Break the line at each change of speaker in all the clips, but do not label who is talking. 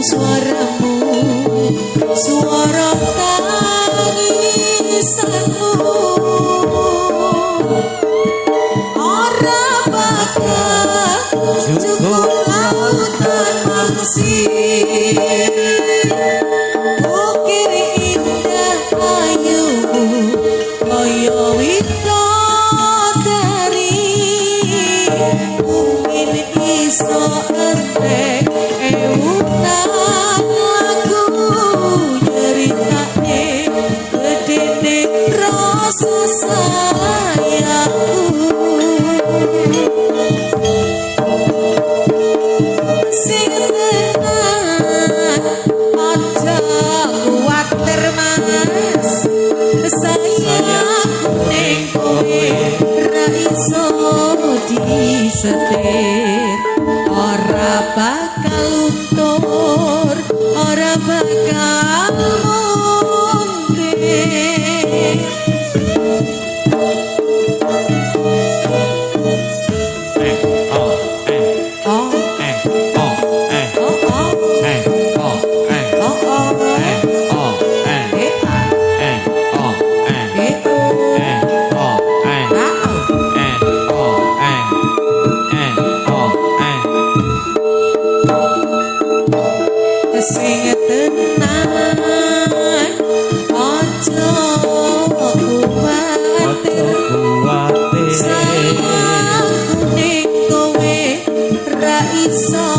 suaramu suara tangisanmu ora bakal cukup lautan mangsir ukir indah ayumu kaya widodari mungkin iso entek ewunan lagu nyeritane gedene rasa sayangku sing tenan aja kuwatir mas sayangku ning kowe ra iso disetir ora bakal luntur ora bakal mundur sing tenan aja kuwatir sayangku ning kowe ra iso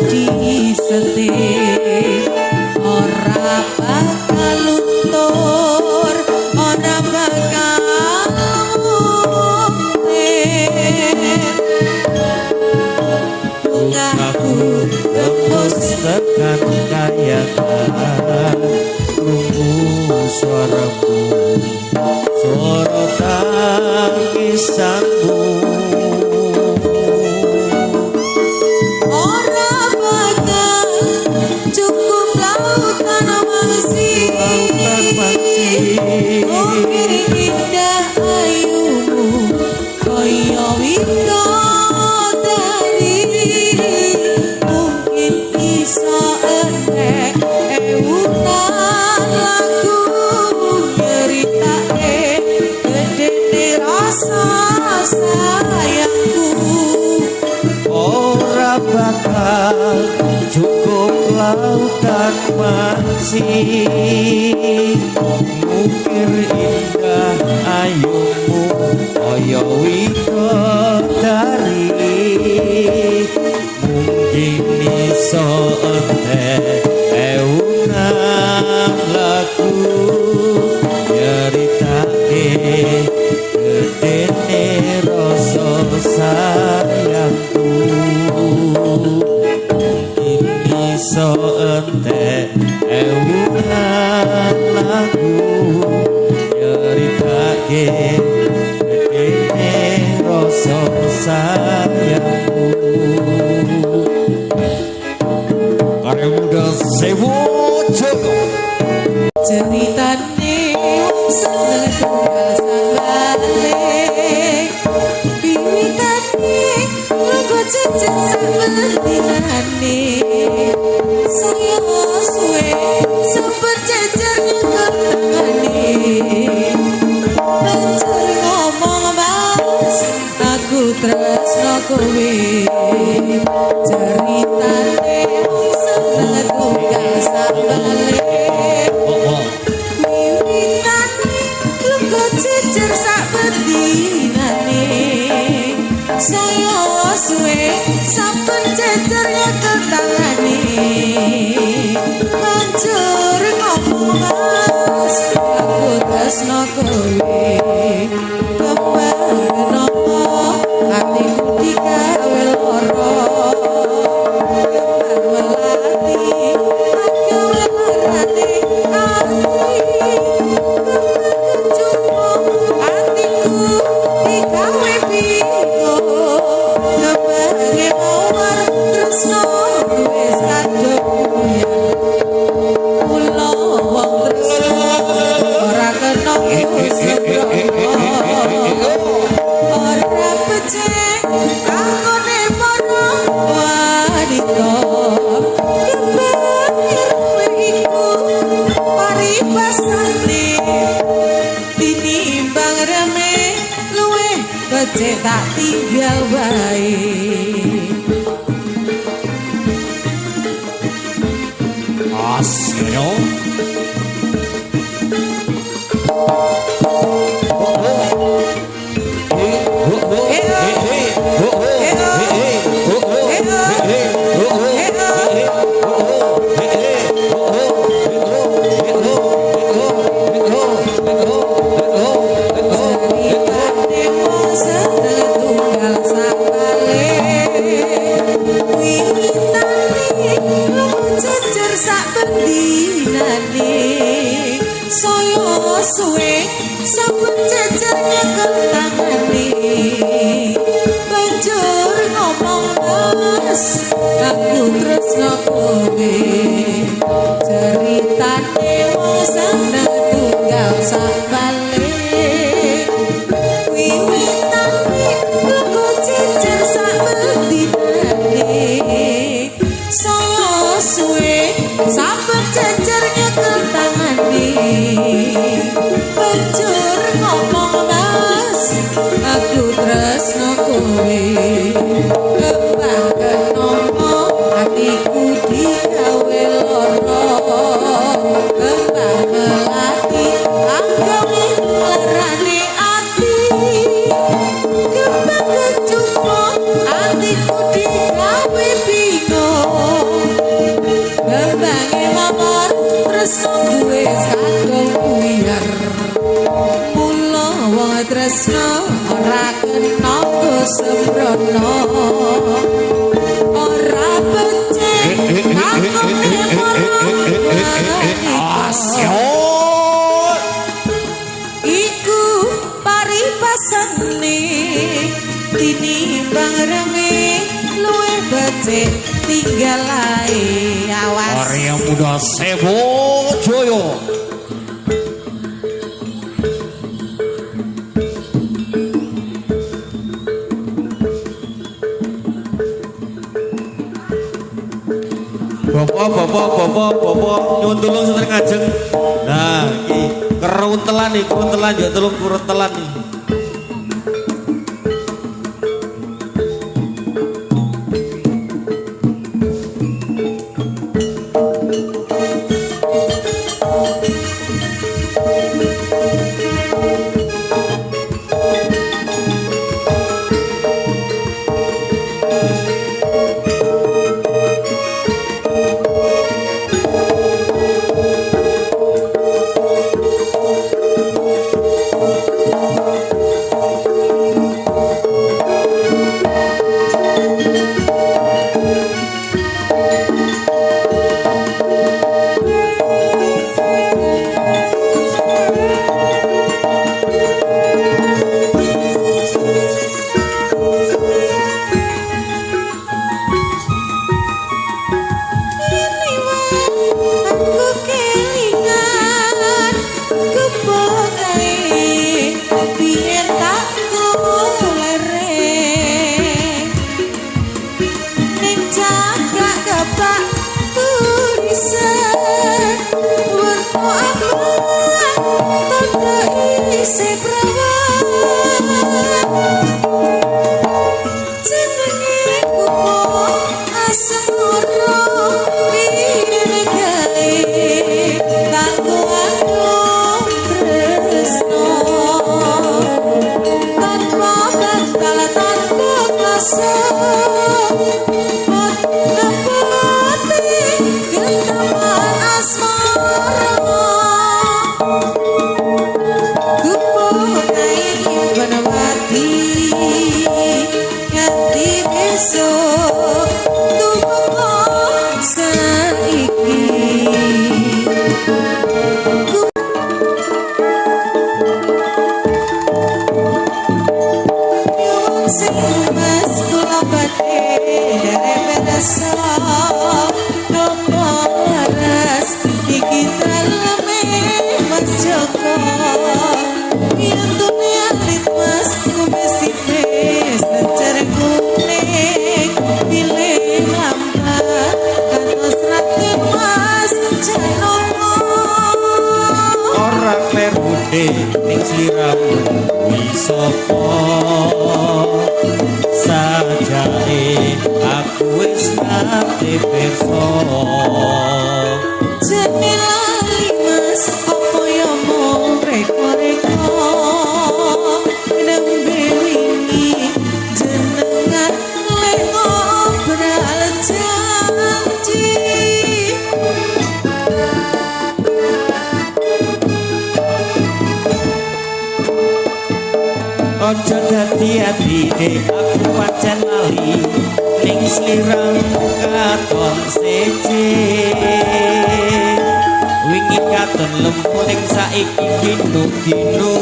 disetir ora bakal luntur ora bakal bungaku tembus tekan kayangan krungu suaramu suara tangisanmu ora bakal cukup lautan mangsir ukir indah ayumu kaya widodari mungkin iso entek ewunan lagu nyeritake gedene rasa sayangku
ora bakal cukup lautan mangsir mungkir indah ayumu kaya widodari mungkin iso entek ewunan lagu nyeritake gedene rasa sayangku mungkin iso entek ewunan lagu nyeritake gedene rasa sayangku karya muda Sewu Joyo
ceritane wong seneng balik wiwitane lugu cecek sabentinane saya suwe sempet cecer nyeketane lancar ngomong mas aku tresno kowe ceritane wong seneng balik cecer sak bedinane saya suwe saben cecer nyeketane lancar ngomong mas aku tresno kowe kembang kenapa hatiku digawe lara kembang melati agawe larane atiku digawe bingung tak tinggal wae.
Asyo.
Suwe saben jejer nyekel tangane banjur ngomong mas aku tresno kowe ceritane wong sandang tunggal sak balik wiwitane lagu jejer sak bendinane saya suwe saben jejer nyekel tangane banjur ngomong mas aku tresno kowe kembang kenapa hatiku digawe lara kembang melati anggawe larane ati kembang kecupo hatiku digawe bingung kembange mawar tresno duwe kadung buyar tresno ora kena sembrono ora becik kakune
Asyo.
iku paripasane tinimbang reme luwih becik tinggal ae awas
Arya Muda Sebo Joyo. Bapak, nyuwun tulung senter ngajeng. Nah, iki keruntelan nih, keruntelan ya tulung keruntelan nih. ning sliramu wisata pirsa
Jeneng lali mas apa ya mung reko-reko nembe wingi jenengan lek ngobrol janji
Ojo dadi-ati dek aku pancen lali ning sliramu katon seje wingi katon lempu ning saiki ginu-ginu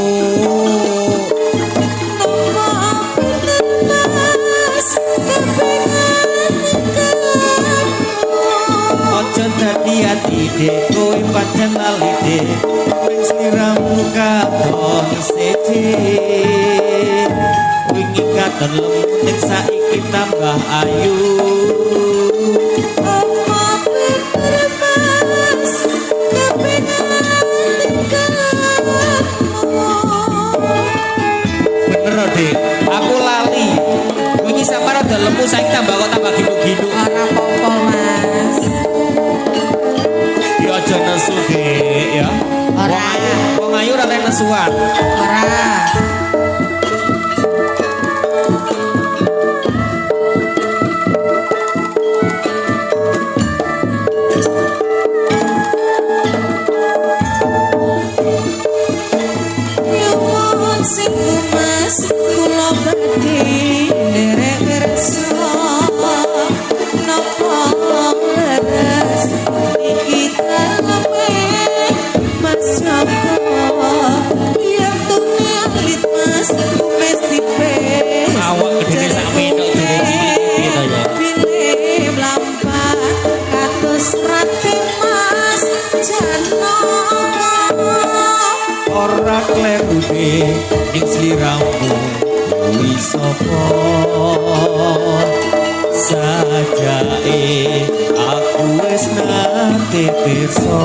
Ojo dadi-ati dek kowe pancen lali dek ning sliramu katon seje wingi katon lempu ning saiki tambah ayu bener dek aku lali wingi sampe rada lemu saiki tambah kok tambah ginu-ginu
ora apa-apa mas
ya aja nesu dek ya
ora
wong ayu ora kena nesuan
ora sing mas kula badhe nderek kersa napa leres iki kalem mas napa yen tune alit mas mesti pe
awak gedene sak menok dene cilik to ya
pilih mlampah kados rate mas jano
ora kleru dek ning sliramu kuwi sapa sajake aku wis nate pirsa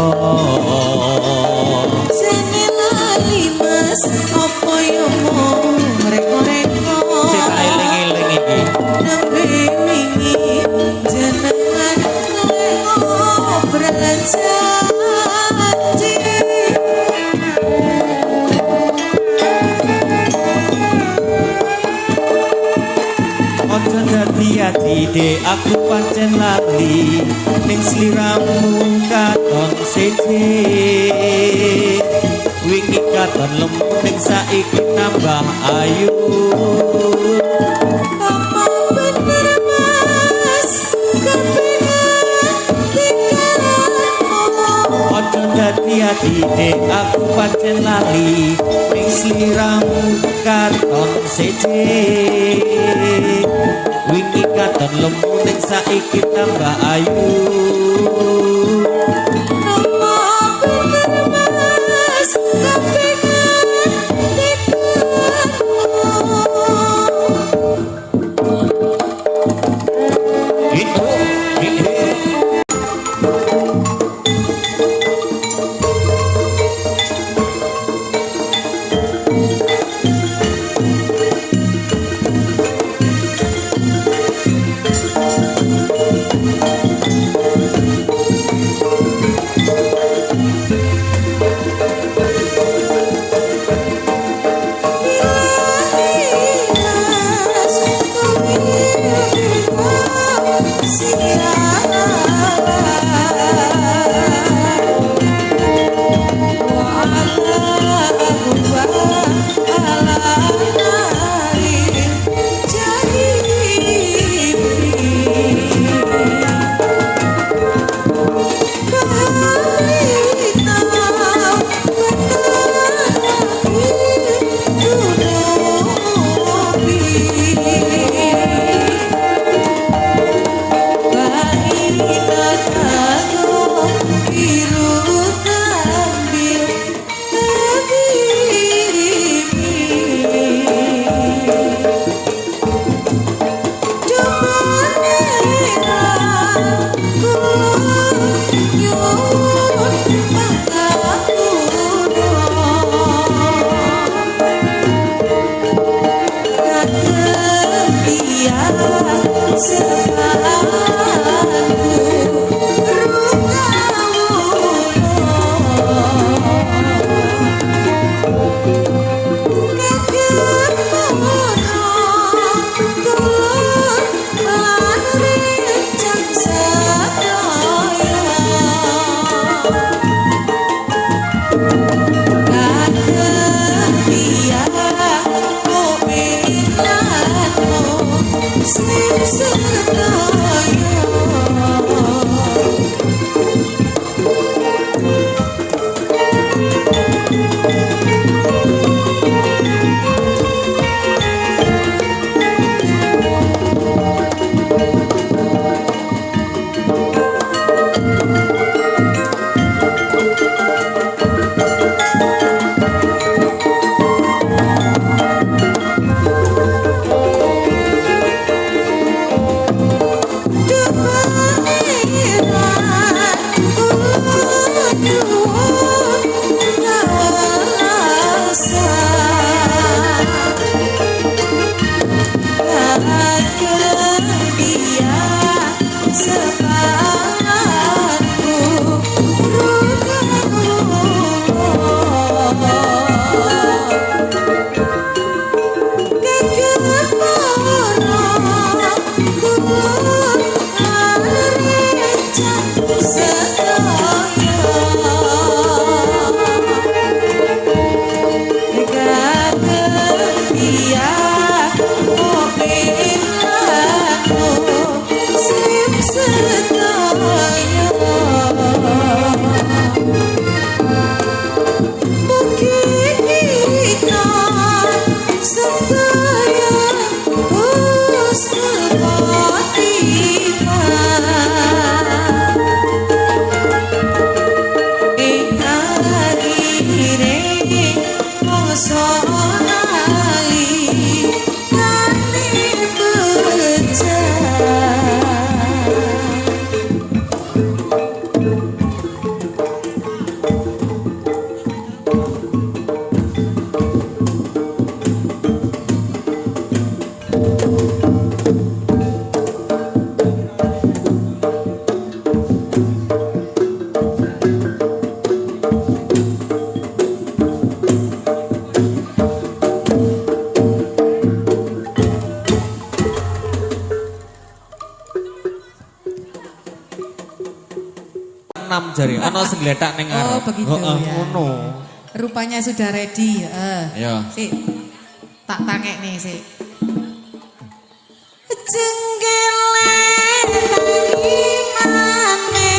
jeneng lali mas apa ya mung reko-reko
sik eling-eling iki
nembe wingi jenengan lek ngobrol janji
Ojo dadi-ati dek aku pancen lali ning sliramu katon seje wingi katon lemu ning saiki tambah ayu
apa bener mas kepengen tinggalmu
Ojo dadi-ati dek aku pancen lali ning sliramu katon seje wingi katon lemu ning saiki tambah ayu
apa bener mas kepengen tinggalmu
itu 6 jari. Ono sing gletak ning
Oh,
ngarep.
begitu ya.
Ngono.
Rupanya sudah ready.
Ya.
Sik. Tak tangek nih, sik. Jenggele tangi mane.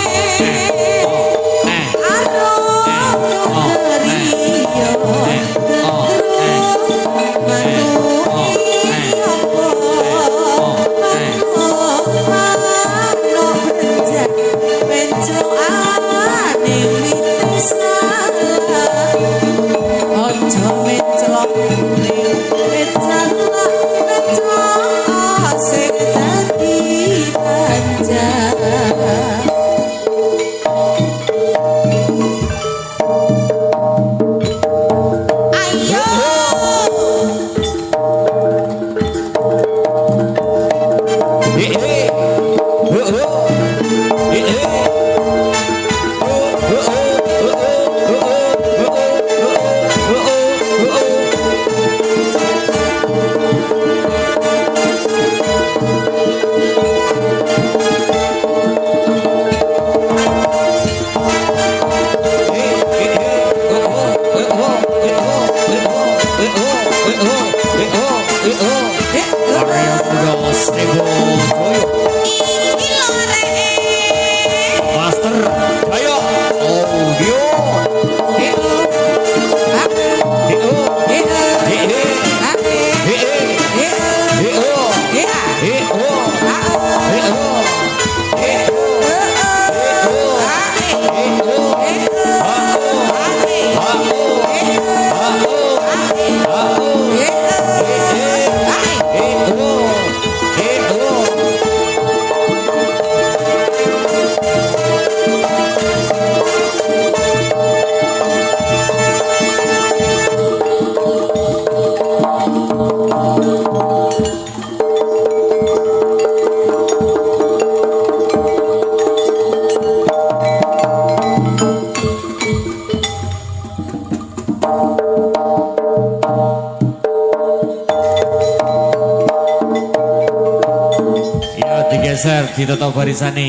Digeser ditutup barisane.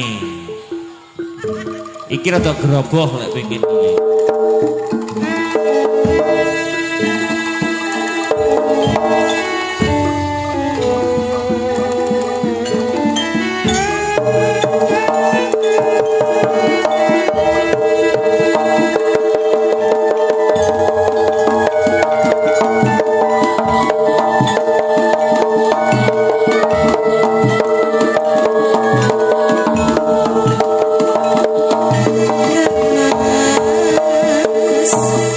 Iki rada geroboh lek pengin iki.
Yes.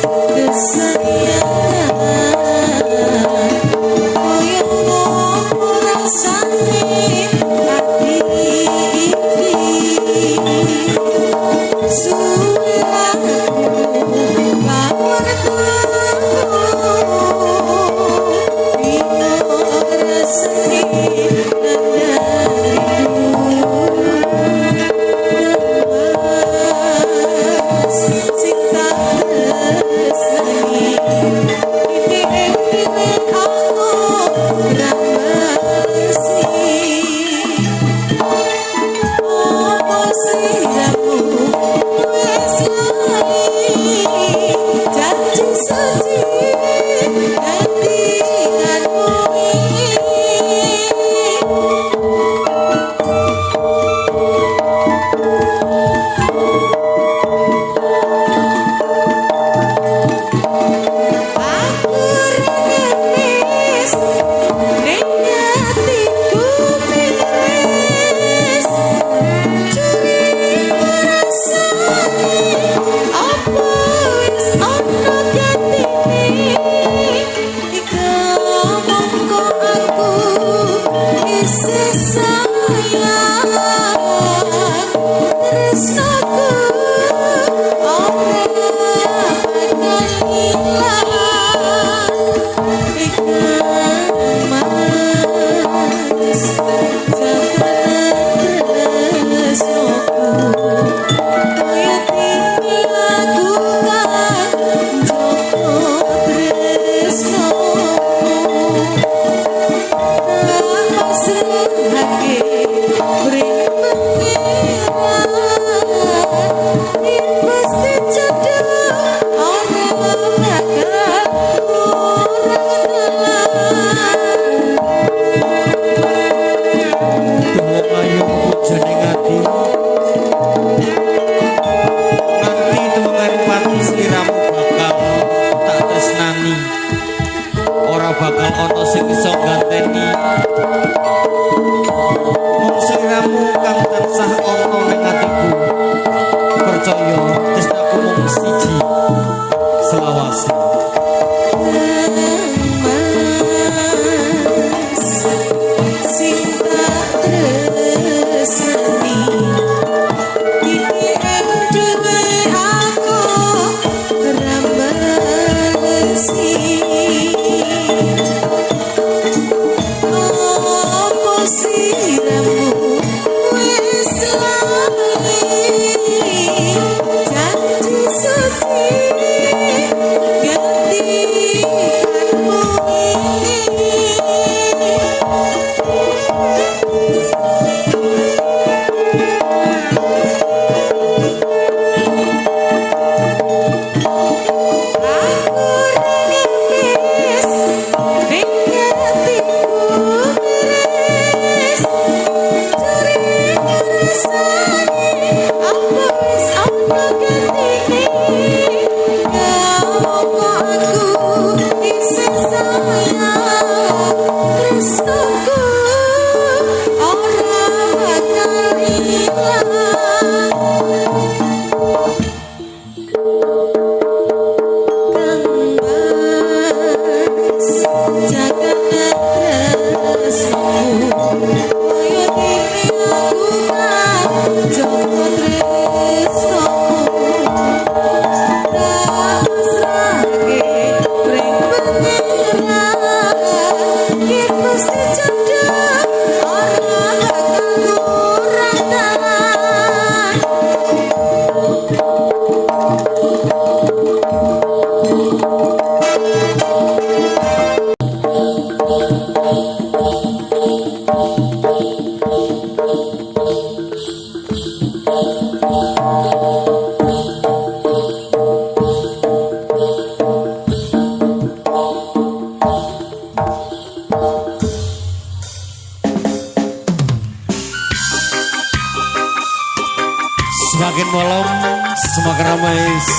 Yes.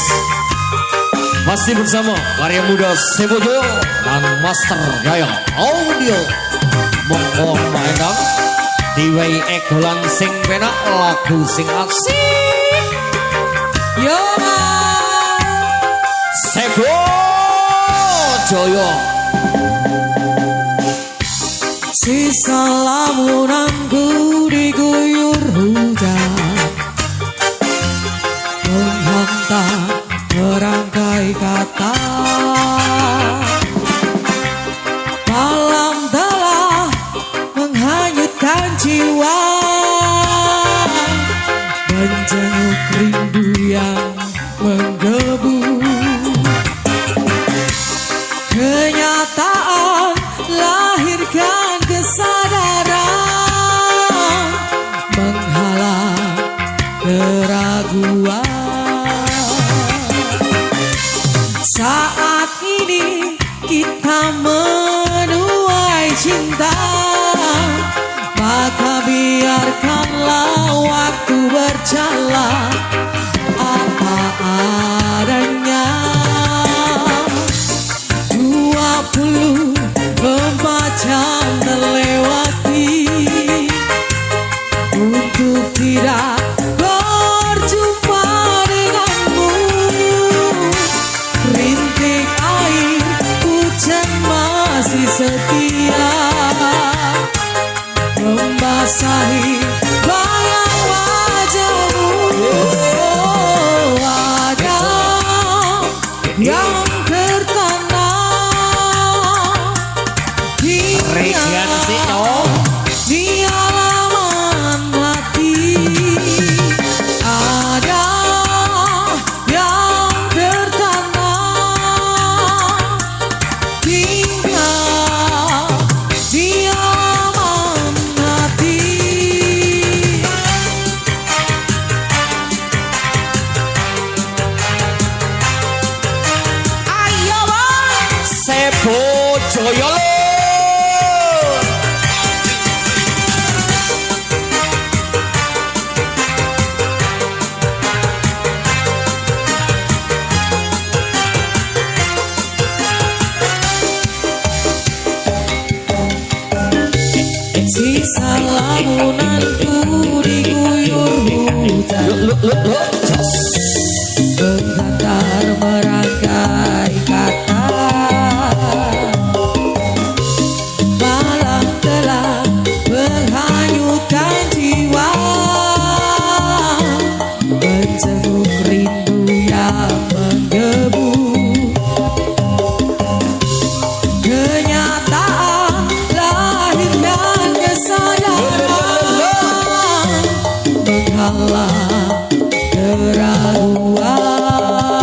Masih bersama karya muda Sebojo dan Master Jaya Audio. Monggo maendang diwai ekolan sing penak lagu sing asik.
Yo
Sebojo.
Sisa lamunanku diguyur hujan menghantam merangkai kata. Malam telah menghanyutkan jiwa, menjenguk rindu yang menggebu. Kenyataan lahirkan kesadaran, menghalang keraguan. Saat ini kita menuai cinta, maka biarkanlah waktu berjalan apa adanya. 24 jam terlewati untuk tidak berjumpa denganmu. Rintik air hujan masih setia membasahi bayang wajahmu. Ada yang tertanam di halaman hati. Ada yang tertanam tinggal di halaman hati. Ayo bang
Sebojo yo lo.
Sisa lamunanku diguyur hujan menghantar merangkai kata. Malam telah menghanyutkan jiwa, menjenguk rindu yang menggebu. Kenyataan lahirkan kesadaran, menghalang keraguan.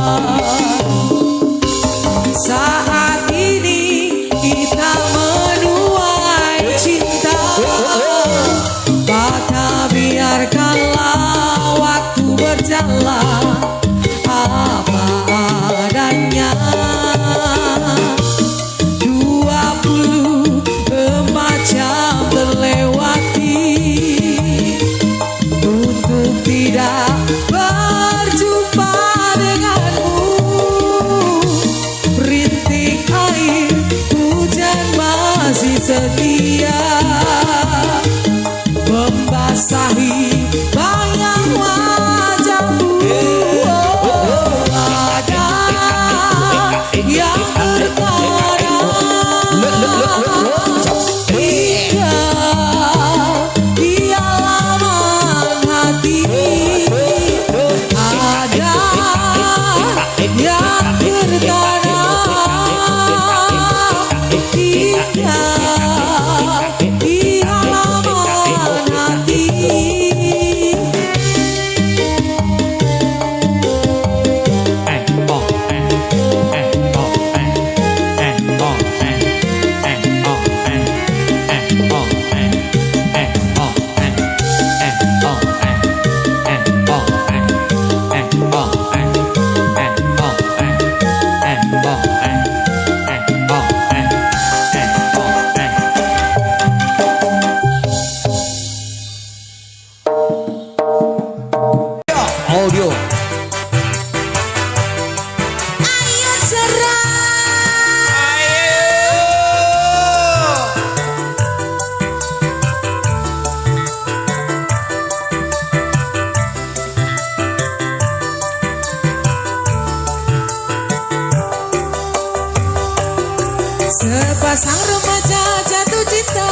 Sepasang remaja jatuh cinta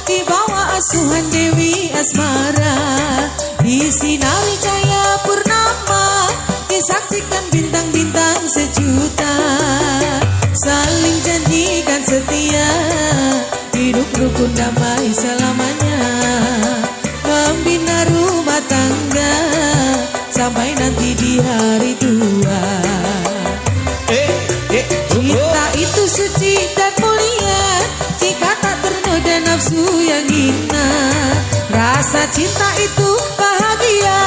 di bawah asuhan Dewi Asmara, disinari cahaya purnama, disaksikan bintang-bintang sejuta, saling janjikan setia, hidup rukun damai selamanya, membina rumah tangga sampai nanti di hari tua. Cinta itu suci dan mulia jika tak ternoda nafsu yang hina. Rasa cinta itu bahagia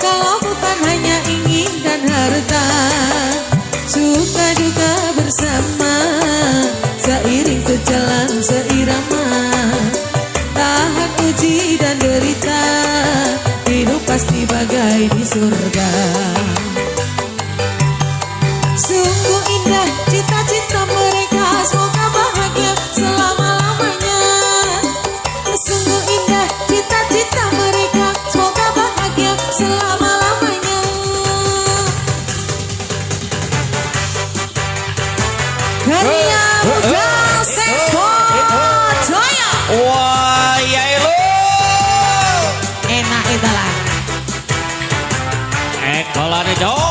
kalau bukan hanya ingin dan harta. Suka duka bersama, seiring sejalan seirama, tahan uji dan derita, hidup pasti bagai di surga. Sungguh indah cita-cita mereka, semoga bahagia selama-lamanya. Sungguh indah cita-cita mereka, semoga bahagia selama-lamanya. Karya Muda Seko Jaya.
Wah, ya lo.
Enak itu lah.
Kalau ada jauh.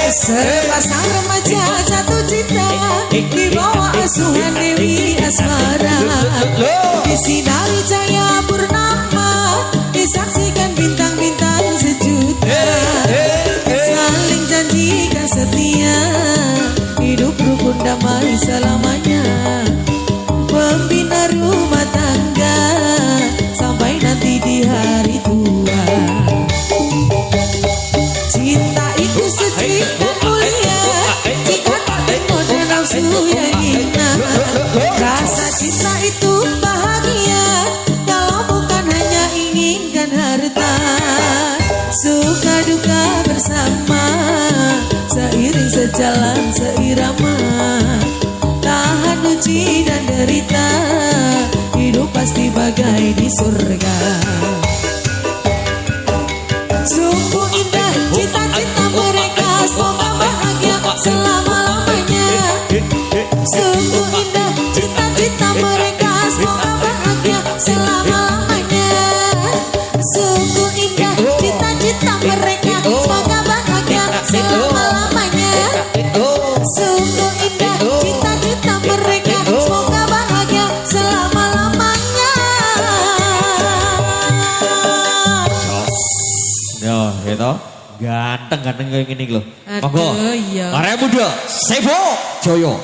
Sepasang remaja jatuh cinta di bawah asuhan Dewi Asmara, disinari cahaya purnama, disaksikan bintang-bintang sejuta, saling janjikan setia, hidup rukun damai selamanya, membina rumah tangga sampai nanti di hari tua. Cinta itu suci dan mulia jika tak tergoda nafsu yang hina. Rasa cinta itu bahagia kalau bukan hanya inginkan harta. Suka duka bersama, seiring sejalan seirama, tahan uji dan derita, hidup pasti bagai di surga. Sungguh indah cita-cita mereka, semoga bahagia selama-lamanya. Sungguh indah cita-cita mereka, semoga bahagia selama-lamanya. Sungguh indah cita-cita mereka, semoga bahagia selama-lamanya. Sungguh indah cita-cita mereka, semoga bahagia selama-lamanya.
Yo, gitu. Ganteng kayak gini loh.
Aduh,
Monggo.
iya.
Karya Muda Seko Jaya.